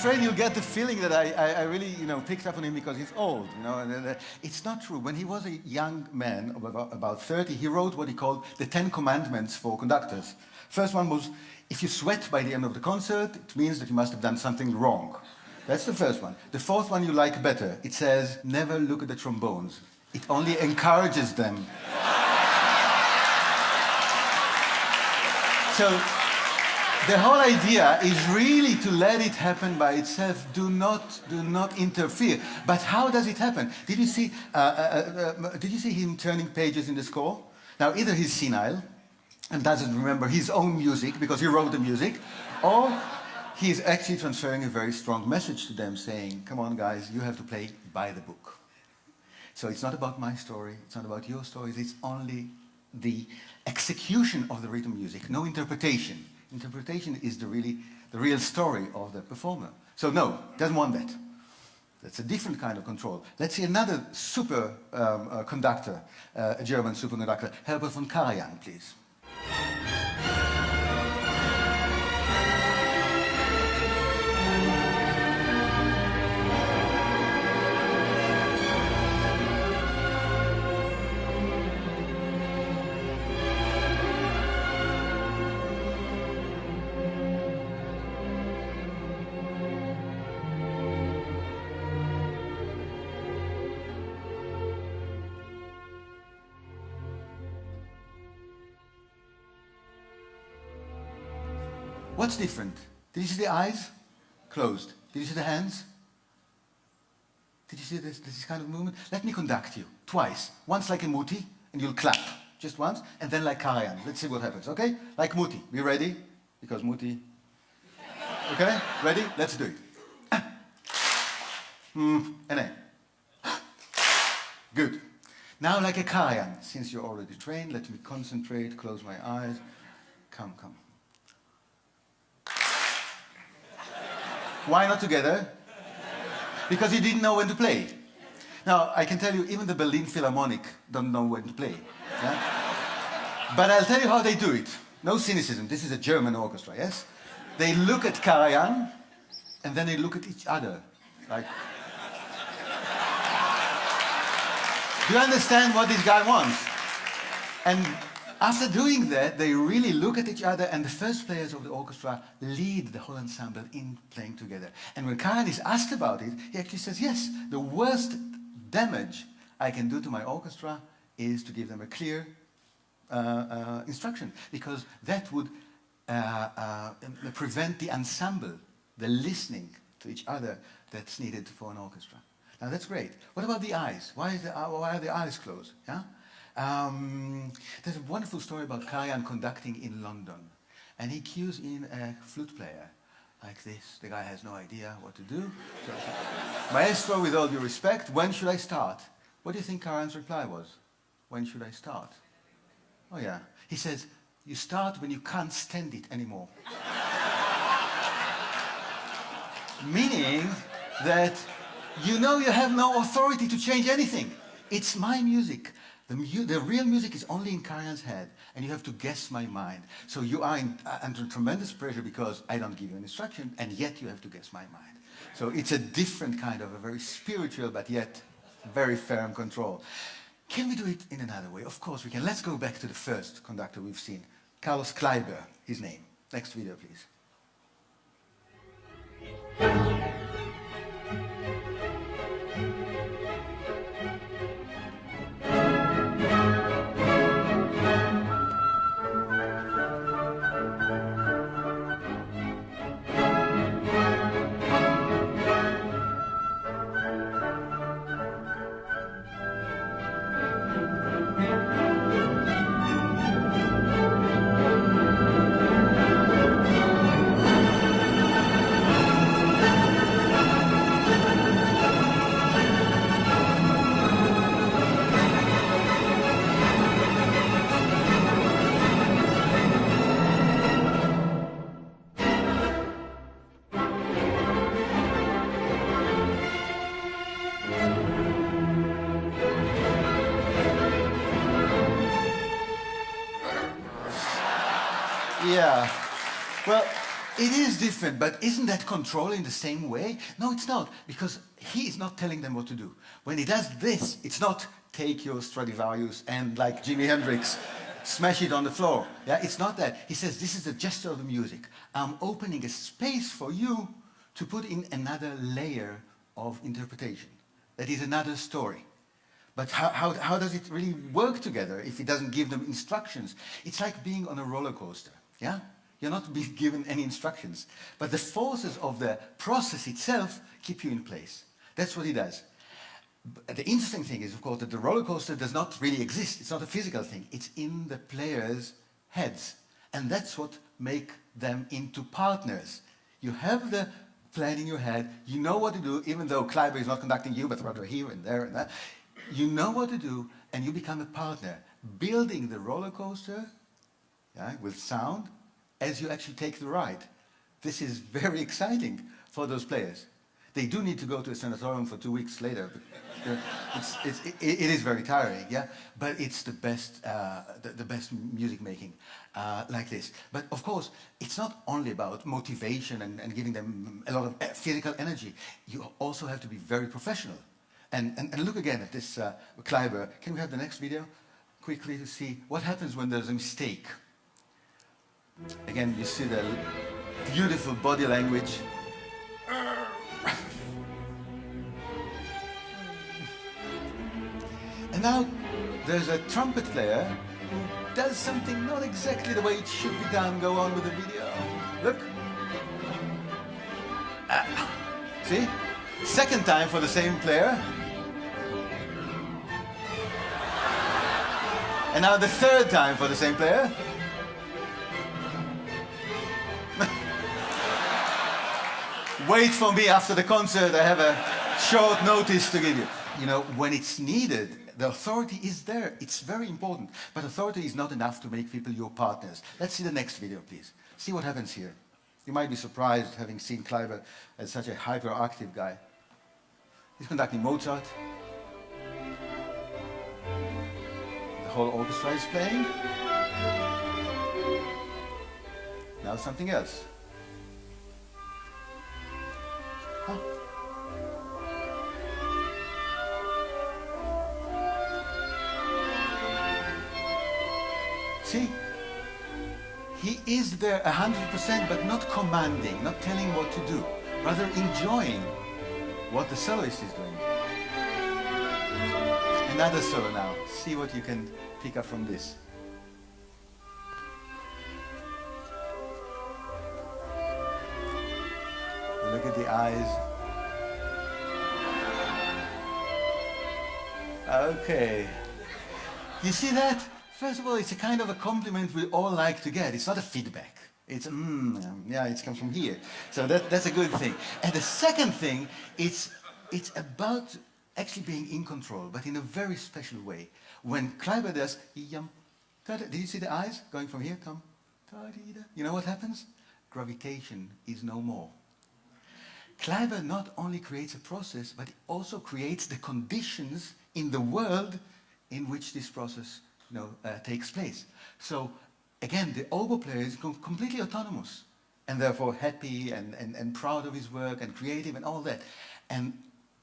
afraid you'll get the feeling that I really, picked up on him because he's old, And it's not true. When he was a young man, about 30, he wrote what he called the 10 Commandments for conductors. First one was, if you sweat by the end of the concert, it means that you must have done something wrong. That's the first one. The fourth one you like better. It says, never look at the trombones. It only encourages them. So the whole idea is really to let it happen by itself. Do not interfere. But how does it happen? Did you see him turning pages in the score? Now, either he's senile and doesn't remember his own music because he wrote the music, or he's actually transferring a very strong message to them saying, come on guys, you have to play by the book. So it's not about my story, it's not about your stories, it's only the execution of the rhythm music, no interpretation. Interpretation is the real story of the performer. So no, doesn't want that. That's a different kind of control. Let's see another super conductor, a German superconductor, Herbert von Karajan, please. What's different? Did you see the eyes? Closed. Did you see the hands? Did you see this kind of movement? Let me conduct you twice. Once like a Muti, and you'll clap. Just once, and then like Karajan. Let's see what happens, okay? Like Muti. Be ready? Because Muti... Okay? Ready? Let's do it. And then. Good. Now like a Karajan. Since you're already trained, let me concentrate, close my eyes. Come. Why not together? Because you didn't know when to play. Now, I can tell you, even the Berlin Philharmonic don't know when to play. Yeah? But I'll tell you how they do it. No cynicism. This is a German orchestra, yes? They look at Karajan, and then they look at each other. Like... Do you understand what this guy wants? And after doing that, they really look at each other, and the first players of the orchestra lead the whole ensemble in playing together. And when Karajan is asked about it, he actually says, yes, the worst damage I can do to my orchestra is to give them a clear instruction, because that would prevent the ensemble, the listening to each other that's needed for an orchestra. Now that's great. What about the eyes? Why are the eyes closed? Yeah? There's a wonderful story about Karajan conducting in London, and he cues in a flute player like this. The guy has no idea what to do. So, Maestro, with all due respect, when should I start? What do you think Karajan's reply was? When should I start? Oh yeah. He says, you start when you can't stand it anymore. Meaning that you have no authority to change anything. It's my music. The real music is only in Karajan's head, and you have to guess my mind. So you are under tremendous pressure because I don't give you an instruction, and yet you have to guess my mind. So it's a different kind of a very spiritual, but yet very firm control. Can we do it in another way? Of course we can. Let's go back to the first conductor we've seen. Carlos Kleiber, his name. Next video, please. Yeah. Well, It is different, but isn't that control in the same way? No, it's not, because he is not telling them what to do. When he does this, it's not take your Stradivarius and, like Jimi Hendrix, smash it on the floor. Yeah, it's not that. He says, this is the gesture of the music. I'm opening a space for you to put in another layer of interpretation. That is another story. But how does it really work together if he doesn't give them instructions? It's like being on a roller coaster, yeah? You're not being given any instructions. But the forces of the process itself keep you in place. That's what he does. But the interesting thing is, of course, that the roller coaster does not really exist. It's not a physical thing. It's in the players' heads. And that's what makes them into partners. You have the plan in your head. You know what to do, even though Kleiber is not conducting you, but rather here and there and that. You know what to do, and you become a partner, building the roller coaster, yeah, with sound, as you actually take the ride. This is very exciting for those players. They do need to go to a sanatorium for 2 weeks later. But it is very tiring, yeah. But it's the best music making like this. But of course, it's not only about motivation and giving them a lot of physical energy. You also have to be very professional. And look again at this Kleiber. Can we have the next video quickly to see what happens when there's a mistake? Again, you see the beautiful body language. And now there's a trumpet player who does something not exactly the way it should be done. Go on with the video. Look. See? Second time for the same player. And now the third time for the same player. Wait for me after the concert. I have a short notice to give you. You know, when it's needed, the authority is there. It's very important. But authority is not enough to make people your partners. Let's see the next video, please. See what happens here. You might be surprised having seen Kleiber as such a hyperactive guy. He's conducting Mozart. The whole orchestra is playing. Now something else. Huh. See? He is there 100%, but not commanding, not telling what to do, rather enjoying what the soloist is doing. Another solo now. See what you can pick up from this. Look at the eyes. Okay. You see that? First of all, it's a kind of a compliment we all like to get. It's not a feedback. It's, yeah, it comes from here. So that's a good thing. And the second thing, it's about actually being in control, but in a very special way. When Kleiber does, did you see the eyes going from here? Come. You know what happens? Gravitation is no more. Kleiber not only creates a process, but also creates the conditions in the world in which this process takes place. So again, the oboe player is completely autonomous and therefore happy and proud of his work and creative and all that. And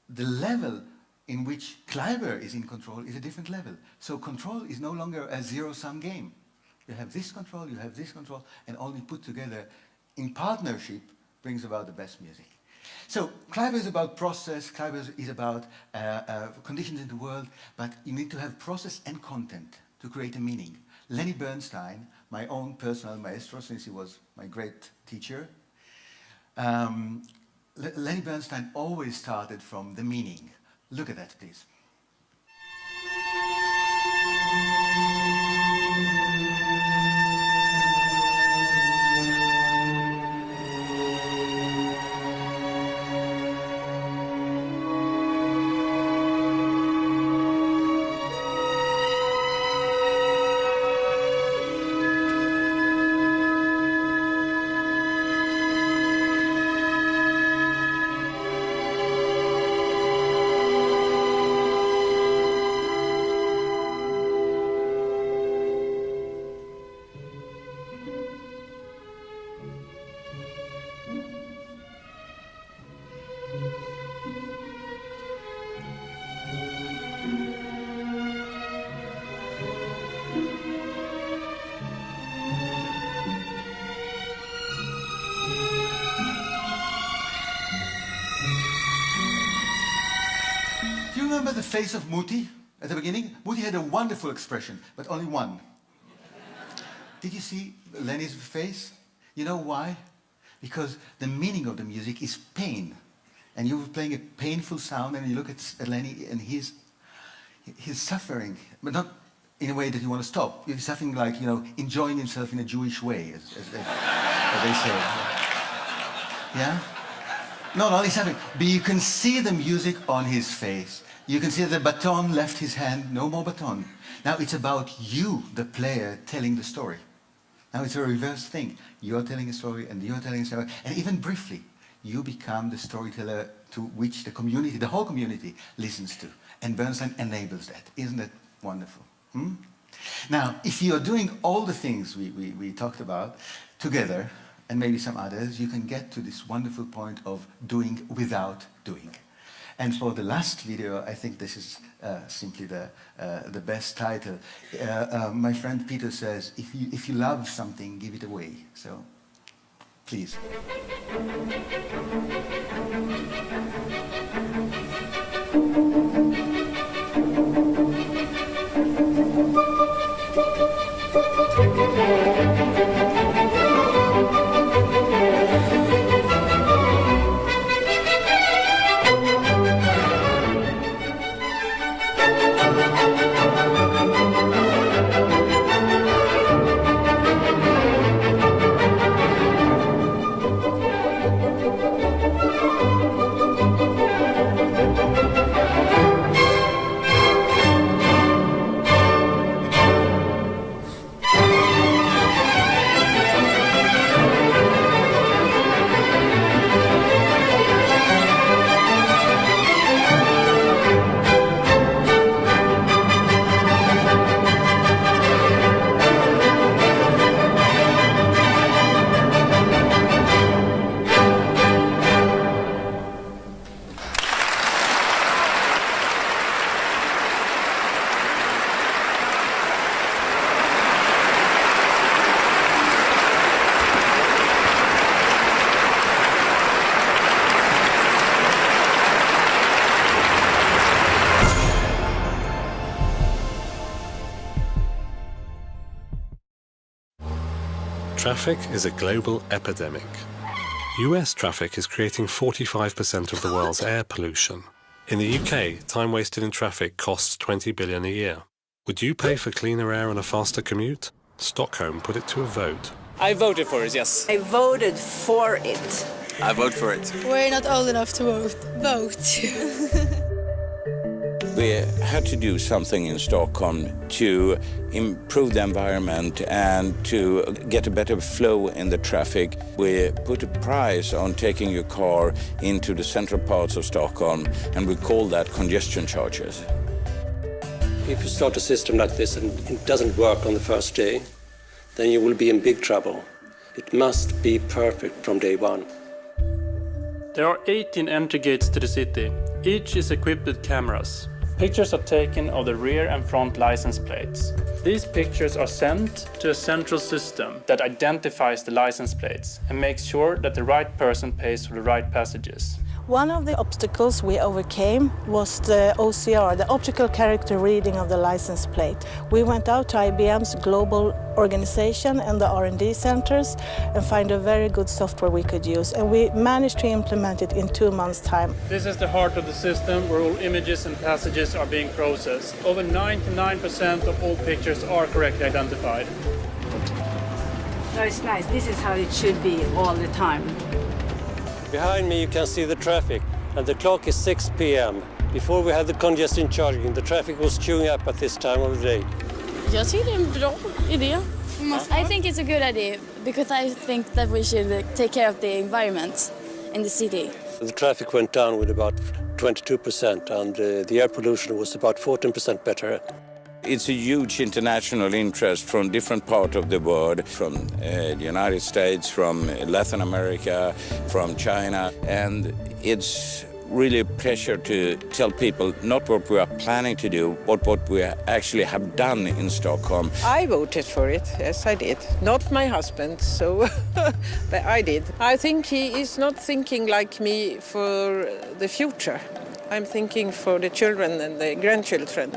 the level in which Kleiber is in control is a different level. So control is no longer a zero-sum game. You have this control, and all we put together in partnership brings about the best music. So Kleiber is about process, Kleiber is about conditions in the world, but you need to have process and content to create a meaning. Lenny Bernstein, my own personal maestro, since he was my great teacher, Lenny Bernstein always started from the meaning. Look at that, please. face of Muti at the beginning? Muti had a wonderful expression, but only one. Did you see Lenny's face? You know why? Because the meaning of the music is pain. And you were playing a painful sound, and you look at Lenny, and he's suffering, but not in a way that you want to stop. He's suffering like, you know, enjoying himself in a Jewish way, as they say. Yeah? No, he's suffering. But you can see the music on his face. You can see the baton left his hand, no more baton. Now it's about you, the player, telling the story. Now it's a reverse thing. You're telling a story, and you're telling a story, and even briefly, you become the storyteller to which the community, the whole community, listens to. And Bernstein enables that. Isn't that wonderful? Hmm? Now, if you're doing all the things we talked about together, and maybe some others, you can get to this wonderful point of doing without doing. And for the last video, I think this is simply the best title. My friend Peter says, if you love something, give it away. So, please. Traffic is a global epidemic. US traffic is creating 45% of the world's air pollution. In the UK, time wasted in traffic costs 20 billion a year. Would you pay for cleaner air and a faster commute? Stockholm put it to a vote. I voted for it, yes. I voted for it. I vote for it. We're not old enough to vote. Vote. We had to do something in Stockholm to improve the environment and to get a better flow in the traffic. We put a price on taking your car into the central parts of Stockholm, and we call that congestion charges. If you start a system like this and it doesn't work on the first day, then you will be in big trouble. It must be perfect from day one. There are 18 entry gates to the city. Each is equipped with cameras. Pictures are taken of the rear and front license plates. These pictures are sent to a central system that identifies the license plates and makes sure that the right person pays for the right passages. One of the obstacles we overcame was the OCR, the optical character reading of the license plate. We went out to IBM's global organization and the R&D centers and find a very good software we could use. And we managed to implement it in 2 months' time. This is the heart of the system where all images and passages are being processed. Over 99% of all pictures are correctly identified. No, it's nice. This is how it should be all the time. Behind me you can see the traffic, and the clock is 6 p.m. Before we had the congestion charging, the traffic was queuing up at this time of the day. Jag tycker det är en bra idé. I think it's a good idea because I think that we should take care of the environment in the city. The traffic went down with about 22% and the air pollution was about 14% better. It's a huge international interest from different parts of the world, from the United States, from Latin America, from China, and it's really a pleasure to tell people not what we are planning to do, but what we actually have done in Stockholm. I voted for it, yes I did. Not my husband, so but I did. I think he is not thinking like me for the future. I'm thinking for the children and the grandchildren.